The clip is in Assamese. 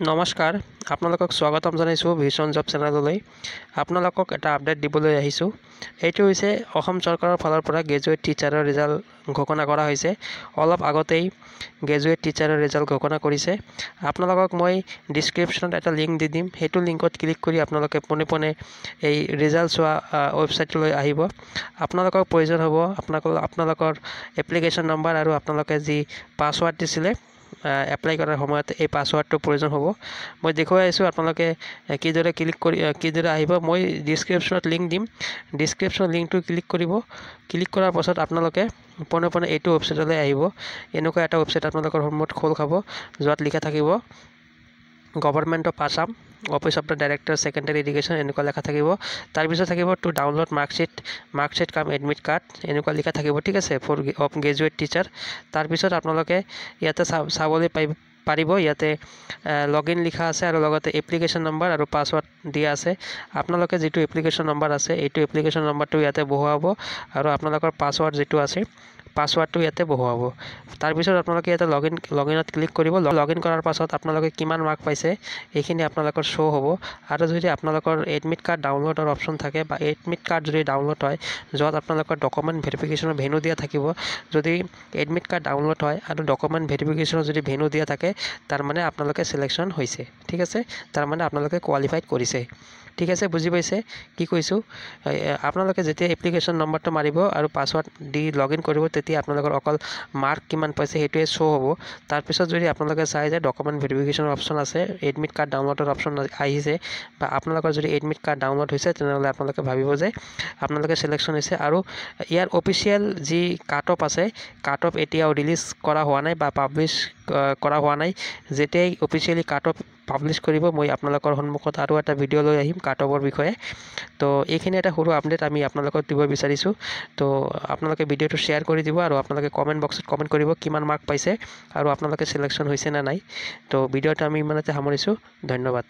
নমস্কাৰ আপোনালোকক স্বাগতম জনাইছোঁ ভিজন জব চেনেললৈ। আপোনালোকক এটা আপডেট দিবলৈ আহিছোঁ। এইটো হৈছে অসম চৰকাৰৰ ফালৰ পৰা গ্ৰেজুৱেট টিচাৰৰ ৰিজাল্ট ঘোষণা কৰা হৈছে। অলপ আগতেই গ্ৰেজুৱেট টিচাৰৰ ৰিজাল্ট ঘোষণা কৰিছে। আপোনালোকক মই ডিছক্ৰিপশ্যনত এটা লিংক দি দিম। সেইটো লিংকত ক্লিক কৰি আপোনালোকে পোনে পোনে এই ৰিজাল্ট চোৱা ৱেবছাইটলৈ আহিব। আপোনালোকৰ প্ৰয়োজন হ'ব আপোনালোকৰ এপ্লিকেশ্যন নম্বৰ আৰু আপোনালোকে যি পাছৱাৰ্ড দিছিলে এপ্লাই কৰাৰ সময়ত এই পাছৱাৰ্ডটো প্ৰয়োজন হ'ব। মই দেখুৱাই আছোঁ আপোনালোকে কিদৰে আহিব। মই ডিছক্ৰিপশ্যনত লিংক দিম। ডিছক্ৰিপশ্যন লিংকটো ক্লিক কৰাৰ পাছত আপোনালোকে পোনে পোনে এইটো ৱেবছাইটলৈ আহিব। এনেকুৱা এটা ৱেবছাইট আপোনালোকৰ সন্মুখত খোল খাব, য'ত লিখা থাকিব government of Assam, office of the director secondary education, এনেকুৱা লেখা থাকিব। তাৰপিছত থাকিব টু ডাউনলোড মাৰ্কশ্বিট কাম এডমিট কাৰ্ড, এনেকুৱা লিখা থাকিব, ঠিক আছে, ফৰ গ্ৰেজুৱেট টিচাৰ। তাৰপিছত আপোনালোকে ইয়াতে চাবলৈ পাৰিব। ইয়াতে লগইন লিখা আছে আৰু লগতে এপ্লিকেশ্যন নম্বৰ আৰু পাছৱাৰ্ড দিয়া আছে। আপোনালোকে যিটো এপ্লিকেশ্যন নম্বৰ আছে এইটো এপ্লিকেশ্যন নম্বৰটো ইয়াতে বহুৱাব আৰু আপোনালোকৰ পাছৱাৰ্ড যিটো আছে পাছৱাৰ্ডটো ইয়াতে বহুৱাব। তাৰপিছত আপোনালোকে ইয়াতে লগইনত ক্লিক কৰিব। লগইন কৰাৰ পাছত আপোনালোকে কিমান মাৰ্ক পাইছে এইখিনি আপোনালোকৰ শ্ব' হ'ব। আৰু যদি আপোনালোকৰ এডমিট কাৰ্ড ডাউনলোডৰ অপশ্যন থাকে বা এডমিট কাৰ্ড যদি ডাউনলোড হয়, য'ত আপোনালোকৰ ডকুমেণ্ট ভেৰিফিকেশ্যনৰ ভেনু দিয়া থাকিব, যদি এডমিট কাৰ্ড ডাউনলোড হয় আৰু ডকুমেণ্ট ভেৰিফিকেশ্যনৰ যদি ভেনু দিয়া থাকে, তাৰমানে আপোনালোকে ছিলেকশ্যন হৈছে, ঠিক আছে, তাৰমানে আপোনালোকে কোৱালিফাইড কৰিছে। ঠিক আছে, বুজি পাইছে কি কৈছোঁ? আপোনালোকে যেতিয়া এপ্লিকেশ্যন নম্বৰটো মাৰিব আৰু পাছৱাৰ্ড দি লগইন কৰিব, তেতিয়া আপোনালোকৰ অকল মাৰ্ক কিমান পাইছে সেইটোৱে শ্ব' হ'ব। তাৰপিছত যদি আপোনালোকে চাই যে ডকুমেণ্ট ভেৰিফিকেশ্যনৰ অপশ্যন আছে, এডমিট কাৰ্ড ডাউনলোডৰ অপশ্যন আহিছে বা আপোনালোকৰ যদি এডমিট কাৰ্ড ডাউনলোড হৈছে, তেনেহ'লে আপোনালোকে ভাবিব যে আপোনালোকে ছিলেকশ্যন হৈছে। আৰু ইয়াৰ অফিচিয়েল যি কাট অফ আছে, কাট অফ এতিয়াও ৰিলিজ কৰা হোৱা নাই বা পাব্লিছ কৰা হোৱা নাই। যেতিয়াই অফিচিয়েলি কাট অফ পাব্লিছ কৰিব, মই আপোনালোকৰ সন্মুখত আৰু এটা ভিডিঅ' লৈ আহিম কাট অফৰ বিষয়ে। তো এইখিনি এটা সৰু আপডেট আমি আপোনালোকক দিব বিচাৰিছোঁ। তো আপোনালোকে ভিডিঅ'টো শ্বেয়াৰ কৰি দিব আৰু আপোনালোকে কমেণ্ট বক্সত কমেণ্ট কৰিব কিমান মাৰ্ক পাইছে আৰু আপোনালোকে ছিলেকশ্যন হৈছে নে নাই। তো ভিডিঅ'টো আমি ইমানতে সামৰিছোঁ। ধন্যবাদ।